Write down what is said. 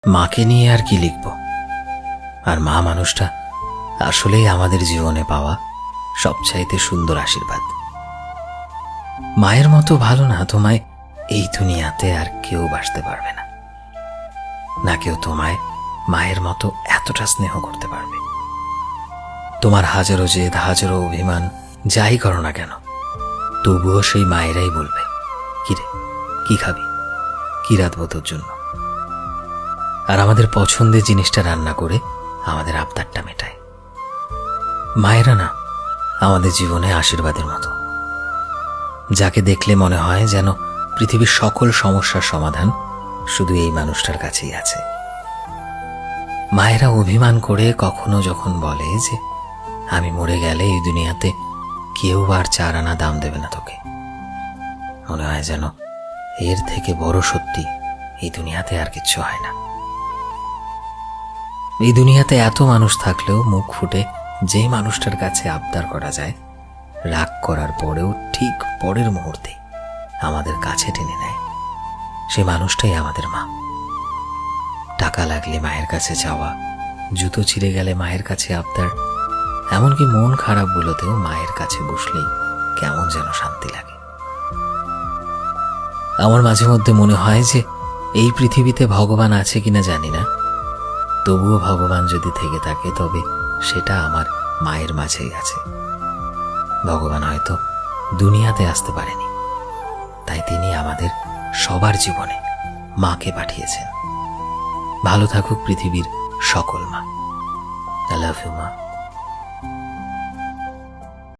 মাকে নিয়ে আর কি লিখব। আর মা মানুষটা আসলেই আমাদের জীবনে পাওয়া সবচাইতে সুন্দর আশীর্বাদ। মায়ের মতো ভালো না তোমায় এই দুনিয়াতে আর কেউ বাসতে পারবে না, না কেউ তোমায় মায়ের মতো এতটা স্নেহ করতে পারবে। তোমার হাজারো জেদ, হাজারো অভিমান যাই করো না কেন, তবুও সেই মায়েরাই বলবে, কিরে কি খাবি, কি রাঁধবো তোর জন্য। আর আমাদের পছন্দের জিনিসটা রান্না করে আমাদের আবদারটা মেটায়। মায়েরা না আমাদের জীবনে আশীর্বাদের মতো, যাকে দেখলে মনে হয় যেন পৃথিবীর সকল সমস্যার সমাধান শুধু এই মানুষটার কাছেই আছে। মায়েরা অভিমান করে কখনো যখন বলে যে আমি মরে গেলে এই দুনিয়াতে কেউ আর 4 আনা দাম দেবে না তোকে, মনে হয় যেন এর থেকে বড় সত্যি এই দুনিয়াতে আর কিচ্ছু হয় না। এই দুনিয়াতে এত মানুষ থাকলেও মুখ ফুটে যেই মানুষটার কাছে আবদার করা যায়, রাগ করার পরেও ঠিক পরের মুহূর্তে আমাদের কাছে টেনে নেয়, সে মানুষটাই আমাদের মা। টাকা লাগলে মায়ের কাছে যাওয়া, জুতো ছিঁড়ে গেলে মায়ের কাছে আবদার, এমনকি মন খারাপ বলতেও মায়ের কাছে বসলেই কেমন যেন শান্তি লাগে। আমার মাঝে মধ্যে মনে হয় যে এই পৃথিবীতে ভগবান আছে কিনা জানি না, তবুও ভগবান যদি থেকে থাকে তবে সেটা আমার মায়ের মাঝেই আছে। ভগবান হয়তো দুনিয়াতে আসতে পারেনি, তাই তিনি আমাদের সবার জীবনে মাকে পাঠিয়েছেন। ভালো থাকুক পৃথিবীর সকল মা। আই লাভ ইউ মা।